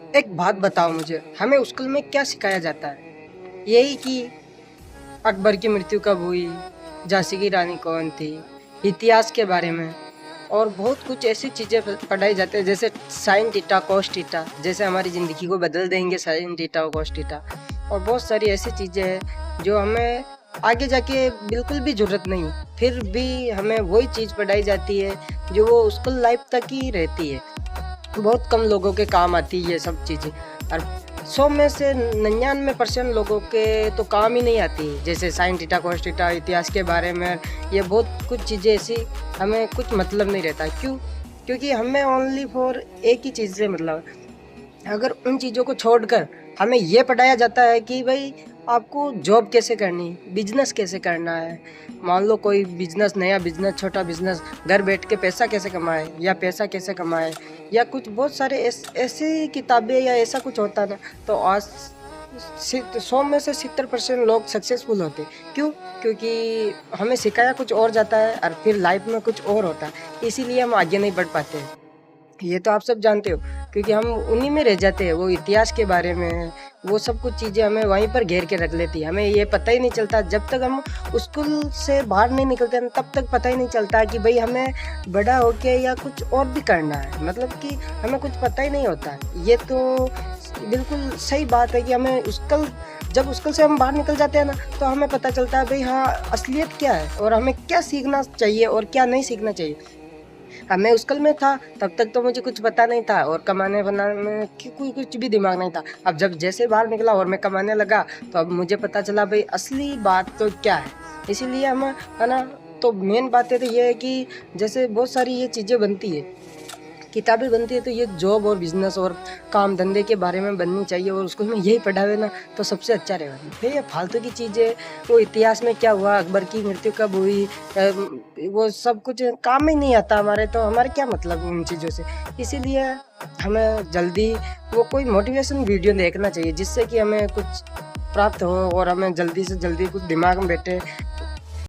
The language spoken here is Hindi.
एक बात बताओ मुझे, हमें स्कूल में क्या सिखाया जाता है? यही कि अकबर की मृत्यु कब हुई, झांसी की रानी कौन थी, इतिहास के बारे में और बहुत कुछ ऐसी चीज़ें पढ़ाई जाती है, जैसे साइन थीटा कॉस थीटा, जैसे हमारी ज़िंदगी को बदल देंगे साइन थीटा और कॉस थीटा। और बहुत सारी ऐसी चीज़ें हैं जो हमें आगे जाके बिल्कुल भी ज़रूरत नहीं, फिर भी हमें वही चीज़ पढ़ाई जाती है जो वो स्कूल लाइफ तक ही रहती है। बहुत कम लोगों के काम आती है ये सब चीज़ें, और 100 में से 99% लोगों के तो काम ही नहीं आती, जैसे साइन थीटा कॉस थीटा, इतिहास के बारे में। ये बहुत कुछ चीज़ें ऐसी हमें कुछ मतलब नहीं रहता। क्यों? क्योंकि हमें ओनली फॉर एक ही चीज़ से मतलब है। अगर उन चीज़ों को छोड़कर हमें ये पढ़ाया जाता है कि भाई आपको जॉब कैसे करनी, बिजनेस कैसे करना है। मान लो कोई बिजनेस, नया बिजनेस, छोटा बिजनेस, घर बैठ के पैसा कैसे कमाए या पैसा कैसे कमाए, या कुछ बहुत सारे ऐसी किताबें या ऐसा कुछ होता ना, तो आज 100 में से 70% लोग सक्सेसफुल होते। क्यों? क्योंकि हमें सिखाया कुछ और जाता है और फिर लाइफ में कुछ और होता है, इसीलिए हम आगे नहीं बढ़ पाते। ये तो आप सब जानते हो, क्योंकि हम उन्हीं में रह जाते हैं। वो इतिहास के बारे में वो सब कुछ चीज़ें हमें वहीं पर घेर के रख लेती है। हमें ये पता ही नहीं चलता जब तक हम स्कूल से बाहर नहीं निकलते ना, तब तक पता ही नहीं चलता कि भाई हमें बड़ा होके या कुछ और भी करना है, मतलब कि हमें कुछ पता ही नहीं होता है। ये तो बिल्कुल सही बात है कि हमें जब स्कूल से हम बाहर निकल जाते हैं ना, तो हमें पता चलता है भाई हाँ असलियत क्या है और हमें क्या सीखना चाहिए और क्या नहीं सीखना चाहिए। मैं स्कूल में था तब तक तो मुझे कुछ पता नहीं था और कमाने बनाने में कोई कुछ भी दिमाग नहीं था। अब जब जैसे बाहर निकला और मैं कमाने लगा, तो अब मुझे पता चला भाई असली बात तो क्या है। इसीलिए हम, है ना, तो मेन बात तो ये है कि जैसे बहुत सारी ये चीज़ें बनती है, किताबें बनती है, तो ये जॉब और बिजनेस और काम धंधे के बारे में बननी चाहिए और उसको में यही पढ़ावे ना, तो सबसे अच्छा रहेगा। फिर ये फालतू की चीज़ें, वो इतिहास में क्या हुआ, अकबर की मृत्यु कब हुई, वो सब कुछ काम ही नहीं आता हमारे, तो हमारे क्या मतलब उन चीज़ों से। इसीलिए हमें जल्दी वो कोई मोटिवेशन वीडियो देखना चाहिए जिससे कि हमें कुछ प्राप्त हो और हमें जल्दी से जल्दी कुछ दिमाग में बैठे